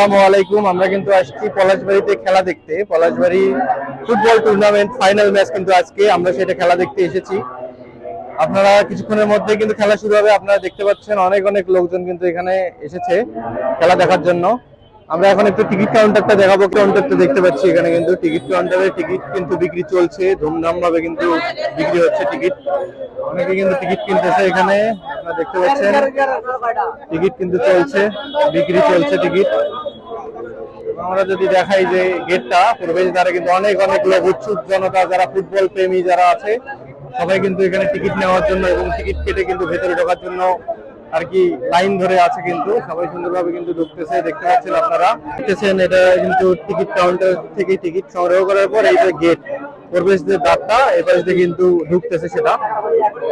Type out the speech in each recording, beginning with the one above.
আসসালামু আলাইকুম। আমরা কিন্তু আসছি পলাশবাড়িতে খেলা দেখতে। Palashbari football tournament final match কিন্তু আজকে আমরা সেটা খেলা দেখতে এসেছি। আপনারা কিছুক্ষণের মধ্যে কিন্তু খেলা শুরু হবে। আপনারা দেখতে পাচ্ছেন অনেক অনেক লোকজন কিন্তু এখানে এসেছে খেলা দেখার জন্য। আমরা এখন একটু টিকিট কাউন্টারটা দেখাবো। কাউন্টারটা দেখতে পাচ্ছি এখানে কিন্তু টিকিট কাউন্টারে টিকিট কিন্তু বিক্রি চলছে, ধুমধাম ভাবে কিন্তু বিক্রি হচ্ছে টিকিট। অনেকে কিন্তু টিকিট কিনতেছে এখানে, আপনারা দেখতে পাচ্ছেন টিকিট কিন্তু চলছে, বিক্রি চলছে টিকিট। আমরা যদি দেখাই যে গেটটা প্রবেশ দ্বারা কিন্তু অনেক অনেক লোক, উৎসুক জনতা, যারা ফুটবল প্রেমী যারা আছে সবাই কিন্তু এখানে টিকিট নেওয়ার জন্য এবং টিকিট কেটে কিন্তু ভেতরে ঢোকার জন্য আর কি লাইন ধরে আছে। কিন্তু সবাই সুন্দরভাবে কিন্তু ঢুকতেছে, দেখতে পাচ্ছেন আপনারা দেখতেছেন। এটা কিন্তু টিকিট কাউন্টার থেকে টিকিট সংগ্রহ করার পর এই যে গেট প্রবেশ যে দ্বারটা এবার কিন্তু ঢুকতেছে, সেটা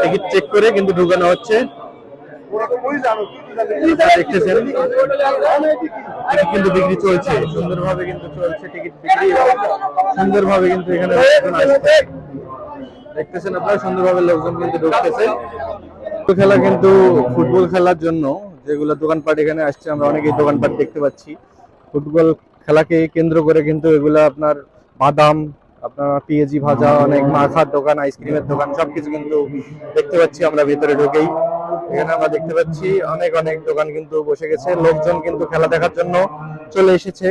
টিকিট চেক করে কিন্তু ঢুকানো হচ্ছে। দেখতেছেন টিকিট কিন্তু বিক্রি চলছে, সুন্দরভাবে কিন্তু চলছে টিকিট বিক্রি, সুন্দরভাবে কিন্তু এখানে দেখতেছেন আপনারা, সুন্দরভাবে লোকজন কিন্তু ঢুকতেছে। খেলা কিন্তু ফুটবল খেলার জন্য যেগুলো দোকানপাট এখানে আসছে, আমরা অনেকেই দোকানপাট দেখতে পাচ্ছি। ফুটবল খেলাকে কেন্দ্র করে কিন্তু এগুলা আপনার বাদাম, আপনার পেঁয়াজি ভাজা, অনেক মাখার দোকান, আইসক্রিমের দোকান, সবকিছু কিন্তু দেখতে পাচ্ছি আমরা ভিতরে ঢুকেই। এখানে আমরা দেখতে পাচ্ছি অনেক অনেক দোকান কিন্তু বসে গেছে, লোকজন কিন্তু খেলা দেখার জন্য চলে এসেছে।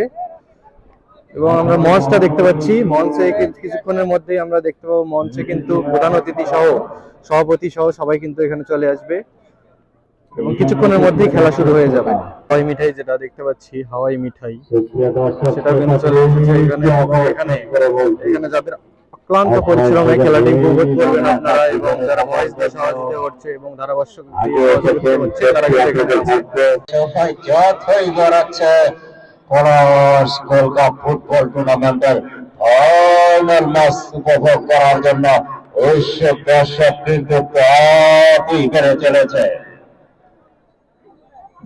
এবং আমরা মঞ্চটা দেখতে পাচ্ছি, মঞ্চে কিছুক্ষণের মধ্যেই আমরা দেখতে পাবো মঞ্চে কিন্তু প্রধান অতিথি সহ সভাপতি সহ সবাই কিন্তু এখানে চলে আসবে এবং কিছুক্ষণের মধ্যেই খেলা শুরু হয়ে যাবে। হাওয়াই মিঠাই যেটা দেখতে পাচ্ছি, হাওয়াই মিঠাই, সেটা কিন্তু চলে এসেছে এখানে। এখানে যাদের অক্লান্ত পরিশ্রমে খেলাটি উপভোগ করবেন আপনারা, এবং যারা মহেশদের সহযোগিতা করছে এবং ধারাভাষ্যক করছে তারা সবাই যতই গড়াচ্ছে পলাশ গোল্ড কাপ ফুটবল টুর্নামেন্টের ফাইনাল ম্যাচ উপভোগ করার জন্য উৎসুক দর্শক কিন্তু তাই বেড়ে চলেছে।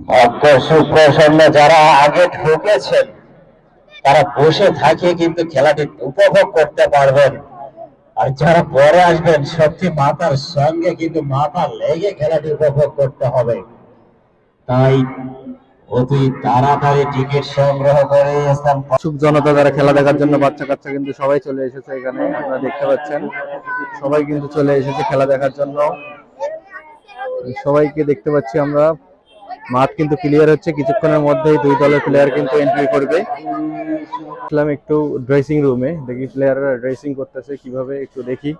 ভাগ্য সুপ্রসন্ন যারা আগে ঢুকেছেন তারা বসে থাকে কিন্তু খেলাটি উপভোগ করতে পারবেন, আর যারা পরে আসবেন সত্যি মাথার সঙ্গে কিন্তু মাথা লেগে খেলাটি উপভোগ করতে হবে। তাই অতি তাড়াতাড়ি টিকিট সংগ্রহ করে উৎসুক জনতা যারা খেলা দেখার জন্য, বাচ্চা কাচ্চা কিন্তু সবাই চলে এসেছে এখানে, আপনারা দেখতে পাচ্ছেন সবাই কিন্তু চলে এসেছে খেলা দেখার জন্য। সবাইকে দেখতে পাচ্ছি আমরা। মাঠ কিন্তু ক্লিয়ার হচ্ছে, কিছুক্ষণের মধ্যেই দুই দলের প্লেয়ার কিন্তু এন্ট্রি করবে। একটু ড্রেসিং রুমে দেখি প্লেয়াররা ড্রেসিং করতেছে কিভাবে, একটু দেখি।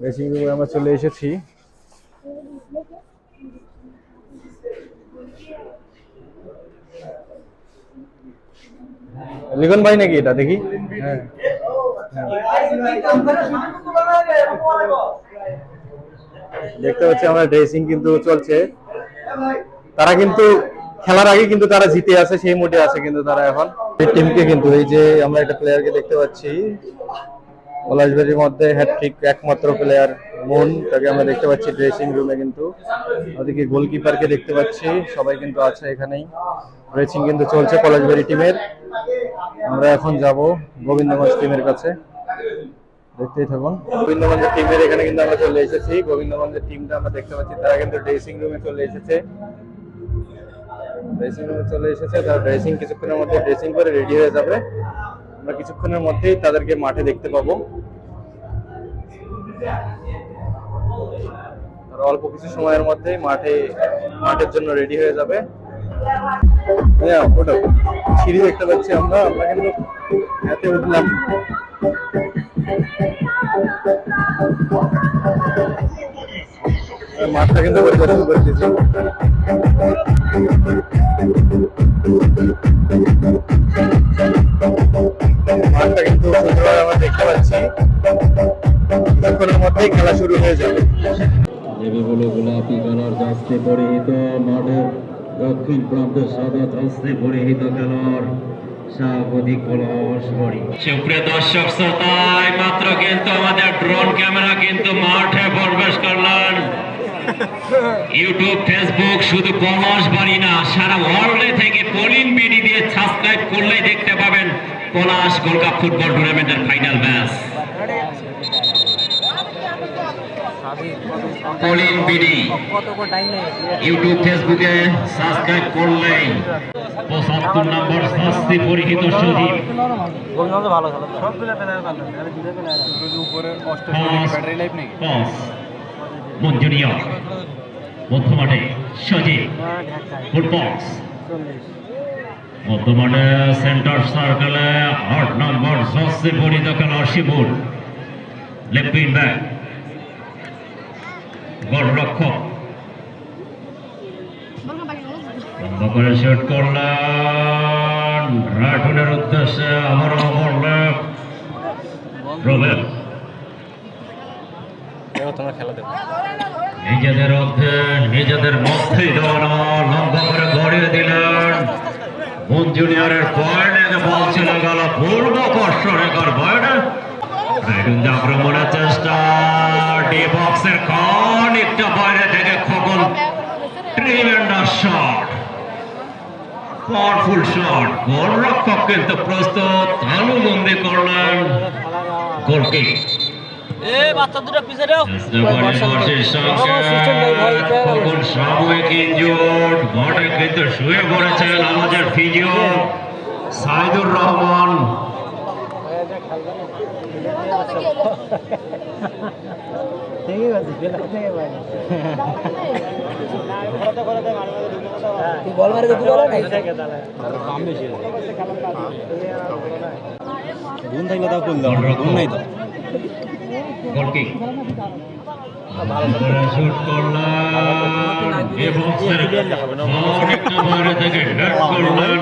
ড্রেসিং রুমে আমরা চলে এসেছি। লিখন ভাই নাকি এটা, দেখি। হ্যাঁ, দেখতে পাচ্ছি আমরা ড্রেসিং কিন্তু চলছে। তারা কিন্তু খেলার আগে কিন্তু তারা জিতে আছে, সেই মুডে আছে কিন্তু তারা এখন। এই টিমকে কিন্তু এই যে আমরা একটা প্লেয়ারকে দেখতে পাচ্ছি পলাশবাড়ির মধ্যে হ্যাটট্রিক একমাত্র প্লেয়ার মন, তাকে আমরা দেখতে পাচ্ছি ড্রেসিং রুমে। কিন্তু ওদিকে গোলকিপারকে দেখতে পাচ্ছি, সবাই কিন্তু আছে এখানেই। ড্রেসিং কিন্তু চলছে পলাশবাড়ি টিমের। আমরা এখন যাব গোবিন্দগঞ্জ টিমের কাছে, দেখতেই থাকুন। গোবিন্দগঞ্জের টিমের এখানে কিন্তু আমরা চলে এসেছি। গোবিন্দগঞ্জের টিমটা আমরা দেখতে পাচ্ছি, তারা কিন্তু ড্রেসিং রুমে চলে এসেছে। ড্রেসিং রুমে চলে এসেছে, তারা ড্রেসিং কিছুক্ষণের মধ্যে ড্রেসিং করে রেডি হয়ে যাবে। আমরা কিছুক্ষণের মধ্যেই তাদেরকে মাঠে দেখতে পাবো। তারা অল্প কিছু সময়ের মধ্যেই মাঠের জন্য রেডি হয়ে যাবে। সিঁড়ি দেখতে পাচ্ছি আমরা কিন্তু হাতে উঠলাম। মাঠটা কিন্তু পরিদর্শন করতেছি। মাঠটা কিন্তু সুন্দরভাবে আমরা দেখতে পাচ্ছি, কিছুক্ষণের মধ্যেই খেলা শুরু হয়ে যাবে। গোলাপি কালার জার্সি পরিহিত মাঠের দক্ষিণ প্রান্তে সাদা জার্সি পরিহিত খেলোয়াড় সভাপতি পলাশবাড়ি। সুপ্রিয় দর্শক শ্রোতাই মাত্র কিন্তু আমাদের ড্রোন ক্যামেরা কিন্তু মাঠে প্রবেশ করলেন। ইউটিউব, ফেসবুক, শুধু পলাশবাড়ি না, সারা ওয়ার্ল্ডে থেকে পলিন বিডি দিয়ে সাবস্ক্রাইব করলেই দেখতে পাবেন পলাশ গোল্ড কাপ ফুটবল টুর্নামেন্টের final match. Colin BD YouTube ফেসবুকে সাবস্ক্রাইব করলেই ৭৫ নম্বর শাস্তি পরিহিত সজীব মঞ্জুরিয়া মধ্যমাঠে সজীব ফুটবক্স মধ্যমাঠে সেন্টার সার্কেলে ৮ নম্বর শাস্তি পরিহিত খেলোয়াড় শিবুর লেফট উইং ব্যাক গোলরক্ষক লম্বা করে শুট করলেন রাঠুনের উদ্দেশ্যে আবারও বললেন প্রবেশ নিজেদের মধ্যেই দৌড়ানো লম্বা করে গড়িয়ে দিলেন মঞ্জুনিয়ারের পয়েন্টে বল চলে গেল পূর্ব কর্ষণের পয়েন্টে আক্রমণের চেষ্টা ডি বক্সের খানিকটা বাইরে থেকে Khokon tremendous shot powerful shot গোলরক্ষক কিন্তু প্রস্তুত তালুবন্দি করলেন গোলকিক সাময়িক ইনজুর্ড মাঠে কিন্তু শুয়ে পড়েছেন আমাদের physio Saidur Rahman goal kick shoot করলেন এবং অনেকটা বাইরে থেকে হেড করলেন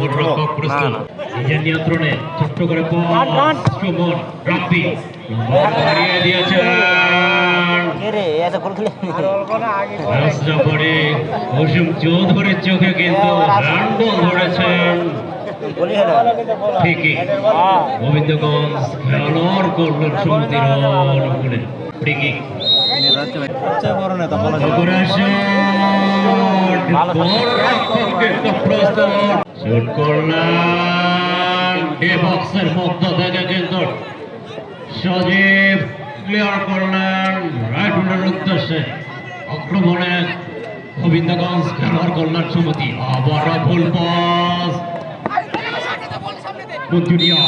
গোলরক্ষক প্রস্তুত নিজের নিয়ন্ত্রণে ছোট্ট করে সুমন রাব্বি বাড়িয়ে দিয়েছেন কুসুম চৌধুরীর চোখে কিন্তু হ্যান্ডবল ধরেছেন ঠিকই গোবিন্দগঞ্জ খেলোয়াড় করলেন সমিতির অনুকূলে ঠিকই শুট করলেন ডি বক্সের মধ্য থেকে কিন্তু সজীব ক্লিয়ার করলেন রাইট উইংয়ের উদ্দেশ্যে আক্রমণে গোবিন্দগঞ্জ খেলোয়াড় কল্যাণ সমিতি আবার ফুল পাস মঞ্জুরিয়া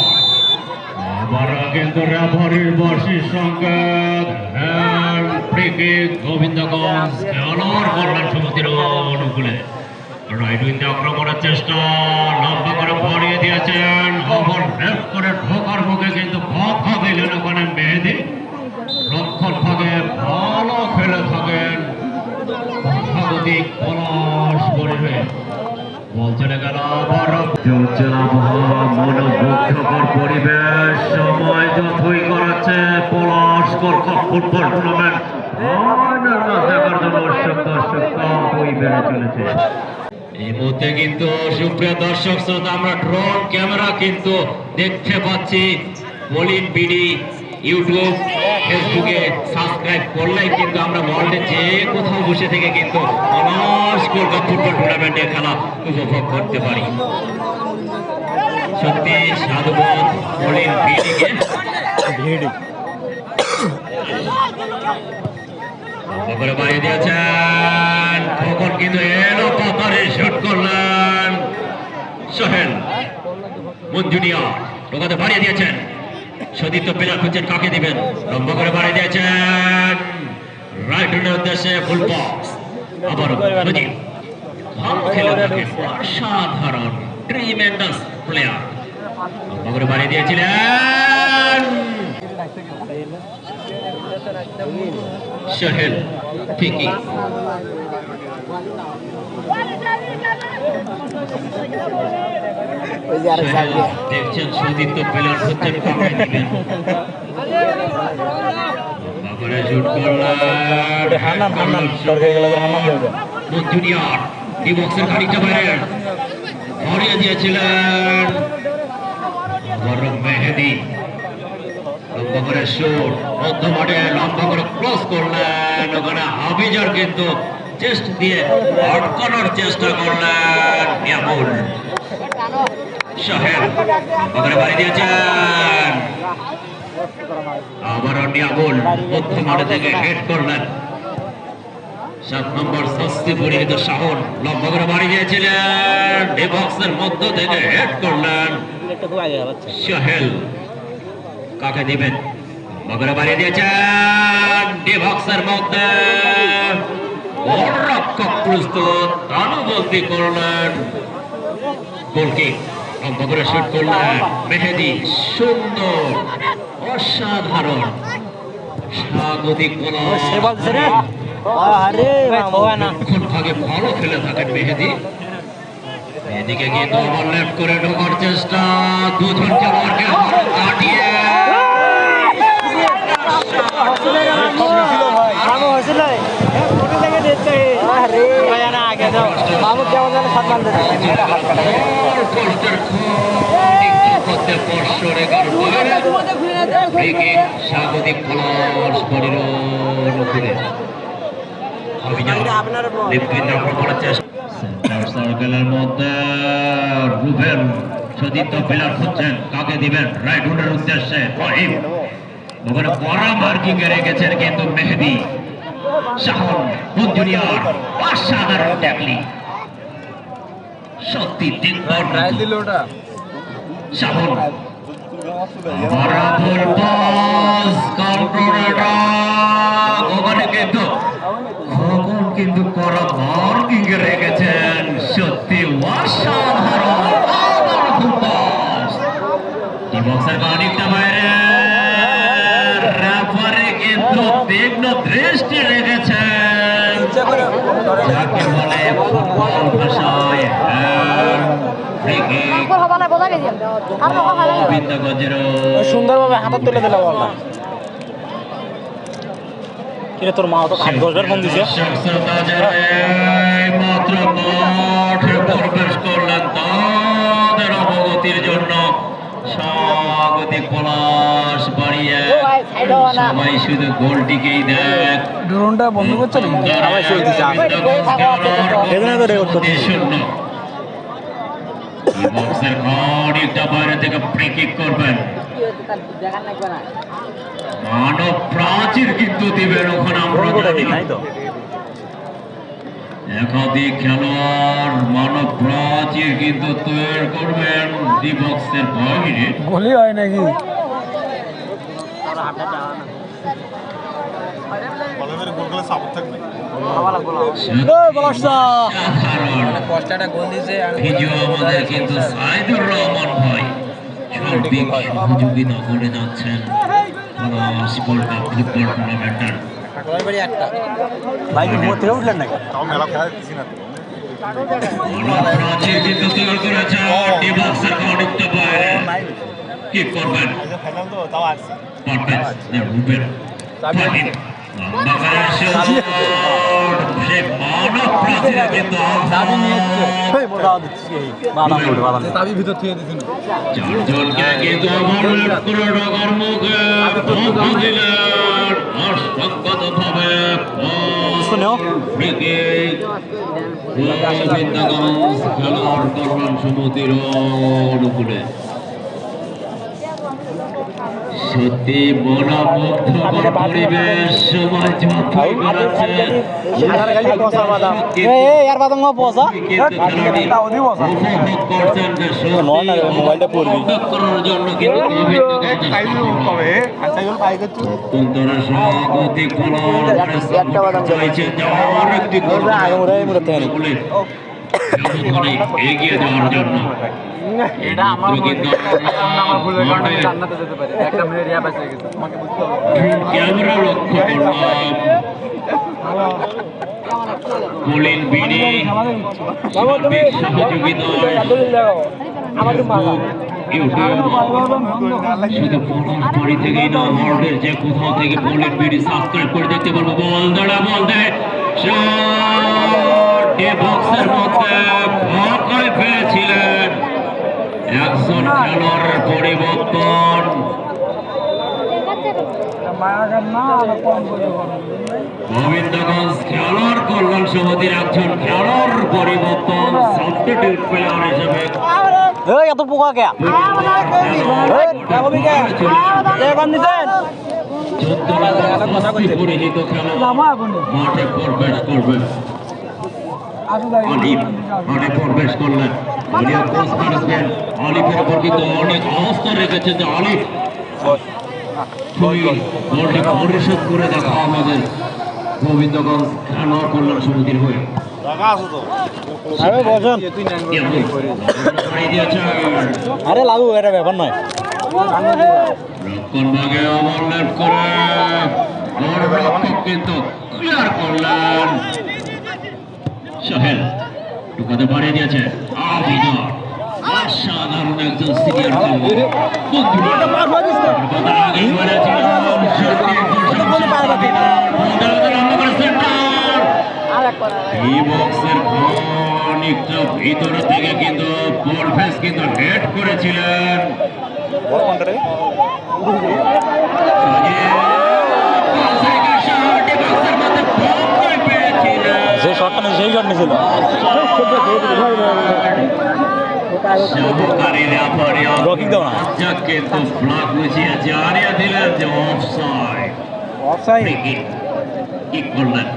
আবার কিন্তু রেফারির বার্ষিক সংকেত হ্যান্ড ফ্রি কিক গোবিন্দগঞ্জ খেলোয়াড় কল্যাণ সমিতির অনুকূলে রাইট উইং আক্রমণের চেষ্টা লম্বা করে বাড়িয়ে দিয়েছেন ওভার লেফট করে ঢোকার মুখে কিন্তু কথা দিলেন ওখানে মেহেদি রক্ষণ ভাগে ভালো খেলে থাকেন স্বাগতিক পলাশ পরিবে বল চলে গেল আবার চলছে আবহাওয়া মনোমুগ্ধকর পরিবেশ সময় যতই করাচ্ছে পলাশ গোল্ড ফুটবল টুর্নামেন্ট দেখার জন্য দর্শক বেড়ে চলেছে এই মুহূর্তে কিন্তু সুপ্রিয় দর্শক শ্রোতা আমরা ড্রোন ক্যামেরা কিন্তু দেখতে পাচ্ছি কলিন বিডি ইউটিউব ফেসবুকে সাবস্ক্রাইব করলেই কিন্তু আমরা ওয়ার্ল্ডে যে কোথাও বসে থেকে কিন্তু অনার্স গোল্ড কাপ ফুটবল টুর্নামেন্টের খেলা উপভোগ করতে পারি সত্যি সাধুবাদ কলিন বিডিকে করে বাড়িয়ে দিয়েছেন তখন কিন্তু এলো পাতারে শুট করলেন সোহেল মঞ্জুনিয়া টোকাতে বাড়িয়ে দিয়েছেন সতীর্থ প্লেয়ার খুঁজছেন কাকে দিবেন লম্বা করে বাড়িয়ে দিয়েছেন রাইট উইংয়ের উদ্দেশ্যে ফুল বক্স আবার সজীব ভালো খেলে থাকেন অসাধারণ ট্রিমেন্ডাস প্লেয়ার লম্বা করে বাড়িয়ে দিয়েছিলেন সোহেল ঠিকই দেখছেন সতীর্থ প্লেয়ার হচ্ছেন কাকে দিবেন জুনিয়র ডি বক্সের খানিকটা বাইরে হারিয়ে দিয়েছিলেন মেহেদি লম্বা করে শুট মধ্য মাঠে লম্বা করে ক্রস করলেন ওখানে হাবিজার কিন্তু চেস্ট দিয়ে আটকানোর চেষ্টা করলেন নিয়ামুল সোহেল ওখানে বাড়ি দিয়েছেন আবারও নিয়ামুল মধ্যমাঠে থেকে হেড করলেন 7 নম্বর ষষ্ঠী পরিহিত শাহন লম্বা করে বাড়ি গিয়েছিলেন ডিবক্সের মধ্য থেকে হেড করলেন সোহেল কাকে দিবেন মগরে বাড়িয়ে দিয়েছেন ডিবক্সের মধ্যে রক্ষক প্রস্তুত তানুবন্দি করলেন গোলকিক লম্বা করে শুট করলেন মেহেদি সুন্দর অসাধারণ স্বাগতিক এখন ভাগে ভালো খেলে থাকেন মেহেদি এদিকে কিন্তু ওভার লেফট করে ঢোকার চেষ্টা দুজন খেলোয়াড়কে কাটিয়ে স্বাগতিক পলাশ বডির উপরে সার্কেলের মধ্যে রুবেল সতীর্থ প্লেয়ার খুঁজছেন কাকে দিবেন রাইট উডের উদ্দেশ্যে রহিম ওখানে কড়া মার্কিং এ রেখেছেন কিন্তু মেহেদি শাহন জুনিয়র অসাধারণ ট্যাকলিং সত্যি শাহন বরাবর পাস কন্ট্রোলার ওখানে কিন্তু কড়া মার্কিং এ রেখেছেন সত্যি অসাধারণ বক্সের অনেকটা বাইরে রেফারি কিন্তু তীক্ষ্ণ দৃষ্টি রেখেছেন যাকে বলে ফুটবল ভাষায় সুন্দরভাবে হাত তুলে দিল বলটা কিরে তোর মা তো 10বার ফোন দিছে মাত্র মাঠে প্রবেশ করলেন তাদের অবগতির জন্য স্বাগতিক পলাশ বাড়িয়ে সবাই শুধু গোলটিকেই দেখ ড্রোনটা বন্ধ করছে বক্সের খানিকটা বাইরে থেকে ফ্রি কিক করবেন মানব প্রাচীর কিন্তু দিবেন ওখানে আমরা একাধিক খেলোয়াড় মানব প্রাচীর কিন্তু তৈরি করবেন ডি বক্সের বাইরে গোলই হয় নাকি আমাদের কিন্তু সাইদুর রহমান ভাই সার্বিক সহযোগিতা করে যাচ্ছেন ফুটবল টুর্নামেন্টের উঠলেন নাকি কিন্তু তৈরি করেছে ডি বক্সের অনেকটা বাইরে কি করবেন রুবেন সমুদ্র উপরে সত্যি মনোমুগ্ধকর পরিবেশ সময় স্বাগতিক এগিয়ে যাওয়ার জন্য ক্যামেরা লক্ষ্য করলাম কলিন বিনি সহযোগিতায় শুধু বাড়ি থেকেই না ওয়ার্ল্ডের যে কোথাও থেকে কলিন বিনি সাবস্ক্রাইব করে দেখতে পারবো বল দাঁড়া বল দেয় বক্সের মধ্যে ফাঁকায় পেয়েছিলেন একজন খেলোয়াড়ের পরিবর্তন গোবিন্দগঞ্জ খেলোয়াড় কল্যাণ সমিতির একজন খেলোয়াড় পরিবর্তন সাবস্টিটিউট প্লেয়ার হিসেবে এই এত পোকা কে পরিহিত খেলোয়াড় মাঠে প্রবেশ করবেন। অলিভ মাঠে প্রবেশ করলেন। দলীয় কোচ ম্যানেজমেন্ট অলিভের উপর কিন্তু অনেক অবস্থা রেখেছে যে অলিভ বলটি পরিশোধ করে দেখা আমাদের গোবিন্দগঞ্জ খেলোয়াড় কল্যাণ সমিতির হয়ে আরে লাগু এটা ব্যাপার নয় রক্ষণ ভাগে ওভারল্যাপ করে গোলরক্ষক কিন্তু ক্লিয়ার করলেন। সোহেল ঢুকাতে বাড়িয়ে দিয়েছে আবিদা অসাধারণ একজন সিনিয়র অনেকটা ভিতরে থেকে কিন্তু বলফেস কিন্তু হেড করেছিলেন। যে শটটা নেই সেই শট নিয়েছিল রকিং দাও না কিন্তু ব্লক বুঝিয়ে জানিয়ে দিলেন যে অফসাইড। কি করলেন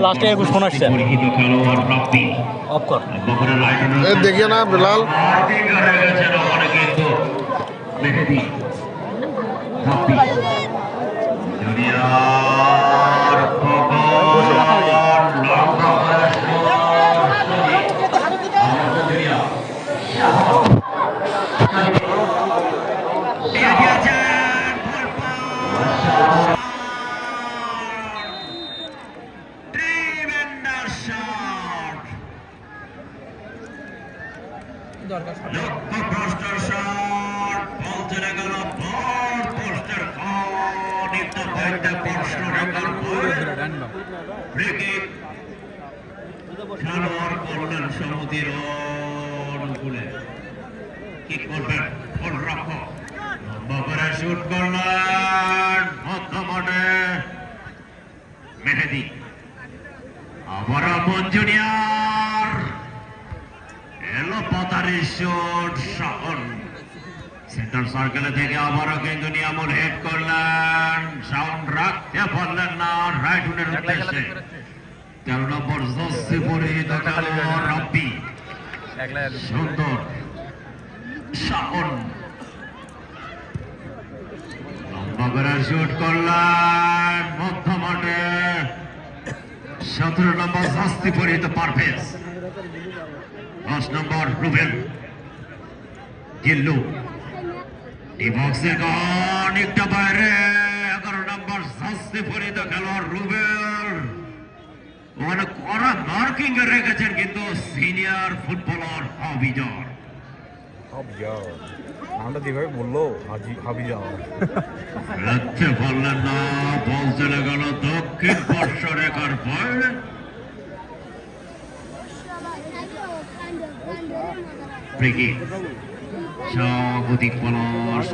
লাস্টে 21 ফোন আসছে পরিহিত খেলোয়াড় রাব্বি অফ কর বকরের রাইট এ দেখিয়ে না বিলাল কিন্তু মেহেদি রাব্বি জুনিয়র খেলোয়াড় করলেন সমিতির অনুকূলে। কি করবেন গোলরক্ষক লম্বা করে শুট করলেন মধ্যমাঠে মেহেদি আবারও মঞ্জুনিয়ার এলো পাতারি শুট শাওন সেন্টার সার্কেলে থেকে আবারও কিন্তু নিয়ামুল হেড করলেন। শাওন রাখতে পারলেন না রাইট উইনের উদ্দেশ্যে। 13 নম্বর জার্সি পরিহিত খেলোয়াড় রাব্বি সুন্দর শাওন লম্বা করে শুট করলেন মধ্যমাঠে 17 নম্বর জার্সি পরিহিত পারভেজ 10 নম্বর রুবেল গিল্লু ডিবক্সের অনেকটা বাইরে 11 নম্বর জার্সি পরিহিত খেলোয়াড় রুবেল ওখানে কড়া মার্কিং এ রেখেছেন কিন্তু সিনিয়র ফুটবলার হাবিজার নামটা যেভাবে বললো হাবি যাওয়া রাখতে পারলেন না। বল চলে গেল দক্ষিণ পার্শ্ব রেখার বাইরে। ব্রেকিং স্বাগতিক পলাশ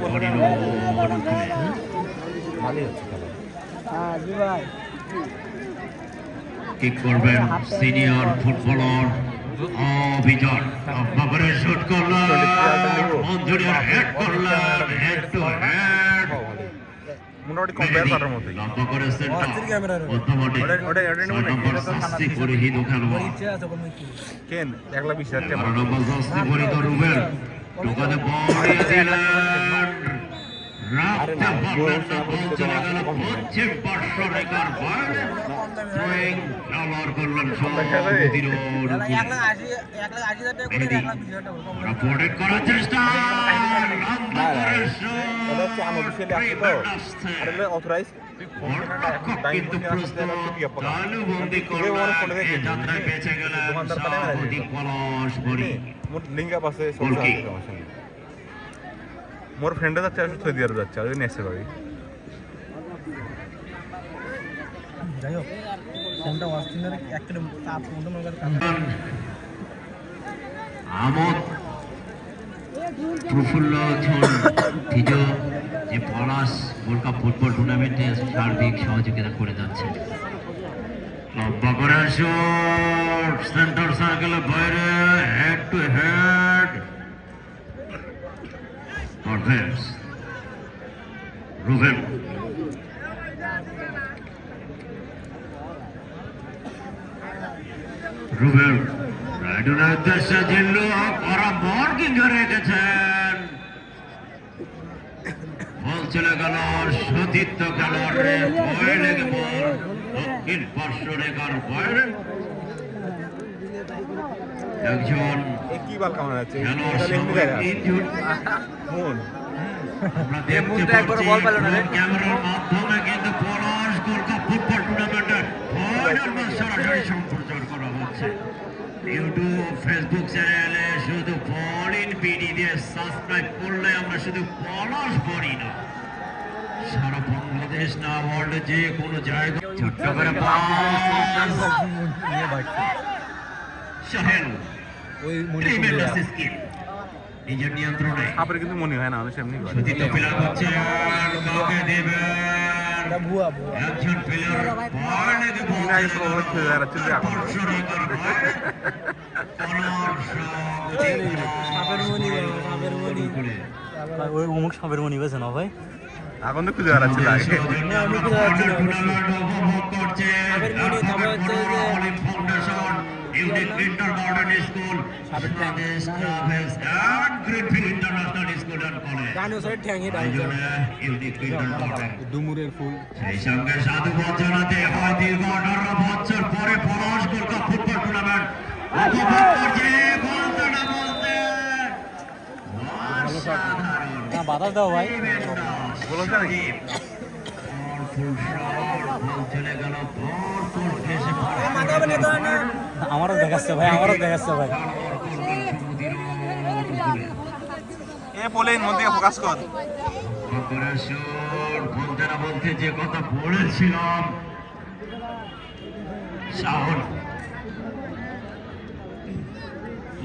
কি করবেন সিনিয়র ফুটবলার অভিযান বাবারে শুট করলেন মঞ্জুরিয়ার হেড করলেন হেড টু হেড মোটামুটি কম্পেয়ার করার মতোই লম্বা করে সেন্টার মধ্যমাঠে 6 নম্বর শাস্তি পরিহিত খেলোয়াড় কেন 1,20,000 টাকা 12 নম্বর শাস্তি পরিহিত রুবেল ঢোকাতে বাড়িয়ে দিলেন রাখতে পারলেন না। বল চলে গেল পশ্চিম পার্শ্ব রেখার বাইরে। থ্রোয়িং খেলোয়াড় করলেন সভাপতির প্রোটেক্ট করার চেষ্টা লম্বা করে অথরাইজ কিন্তু প্রস্তুত তালুবন্দি করলেন এ যাত্রায় বেঁচে গেলেন সভাপতি পলাশ বড়ি লিঙ্গা পাশে মোর ফ্রেন্ডে যাচ্ছে আসলে থই দিয়ে যাচ্ছে আর নেক্সট বাড়ি যাই হোক ফোনটা ওয়াস্টিনের একটা তাপ মতো মনে করে আমোদ প্রফুল্ল ধিজো যে পলাশ গোল্ড কাপ ফুটবল টুর্নামেন্টে সার্বিক সহযোগিতা করে যাচ্ছে। লম্বা করে শুট সেন্টার সার্কেলের বাইরে head to head. Northwest. Ruben. Ruben. রাইডুনের উদ্দেশ্যে জিল্লু করা বর্কিং ধরে রেখেছেন। বল চলে গেল সতীর্থ খেলোয়াড়ে ভয় লেগে বল দক্ষিণ পার্শ্ব রেখার বাইরে। একজন এ কি বাল কামান আছে খেলোয়াড় সঙ্গে ইনজুরি মন আমরা দেখতে পাচ্ছি ক্যামেরার মাধ্যমে কিন্তু পলাশ গোল্ড ফুটবল টুর্নামেন্টের ফাইনাল ম্যাচ সরাসরি সম্প্রচার করা হচ্ছে ইউটিউব ফেসবুক চ্যানেলে। শুধু বল ইন বিডি দিয়ে সাবস্ক্রাইব করলে আমরা শুধু পলাশ বলি না, সারা বাংলাদেশ না ওয়ার্ল্ডে যে কোনো জায়গা ছোট্ট করে পাস শাহেল ওই ট্রিমেন্ডাস স্কিল নিজের নিয়ন্ত্রণে আপনার কিন্তু মনে হয় না আমি এমনি করে সতীর্থ প্লেয়ার হচ্ছে কাউকে দেবেন ভুয়া একজন প্লেয়ার বল লেগে বল না, এটা ওভার খেলে যাচ্ছে যে এখন। ওই অমুক সাপের মনি বেছে না ভাই এখন তো খুঁজে বেড়াচ্ছে লাগে উপভোগ করছে foundation unique intermodern school Bangladesh travels and Greenfield international school and college unique intermodern ডুমুরের ফুল সেই সঙ্গে সাধুবাদ জানাতে হয় দীর্ঘ 18 বছর পরে পলাশ গোল্ড কাপ ফুটবল টুর্নামেন্ট উপভোগ করছে বলতে না বলতে অসাধারণ বাতাস দাও ভাই বলেছে নাকি আমারও দেখাচ্ছে ভাই ভাই এ বলে মধ্যে ফোকাস কর বলতে না বলতে যে কথা বলেছিলাম শাহন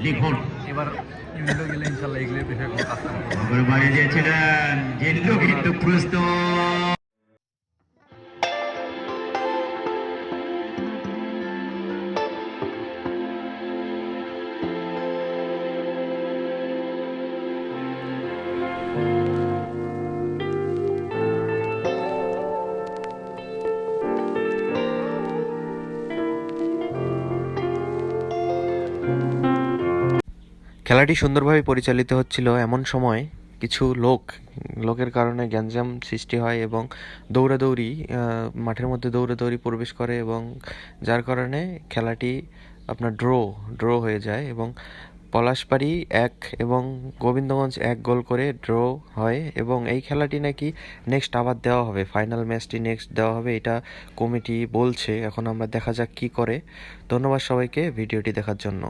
লিখুন এবার ইউনিলো গেলে ইনশাল্লাহ এগুলোর বিষয়ে কোনো কাজ করবো খবর বাইরে দিয়েছিলেন জিল্লু কিন্তু প্রস্তুত খেলাটি সুন্দরভাবে পরিচালিত হচ্ছিল এমন সময় কিছু লোকের কারণে গ্যাঞ্জাম সৃষ্টি হয় এবং মাঠের মধ্যে দৌড়াদৌড়ি প্রবেশ করে এবং যার কারণে খেলাটি আপনার ড্র হয়ে যায় এবং পলাশবাড়ি 1 এবং গোবিন্দগঞ্জ 1 গোল করে ড্র হয় এবং এই খেলাটি নাকি নেক্সট আবার দেওয়া হবে, ফাইনাল ম্যাচটি নেক্সট দেওয়া হবে, এটা কমিটি বলছে। এখন আমরা দেখা যাক কি করে। ধন্যবাদ সবাইকে ভিডিওটি দেখার জন্য।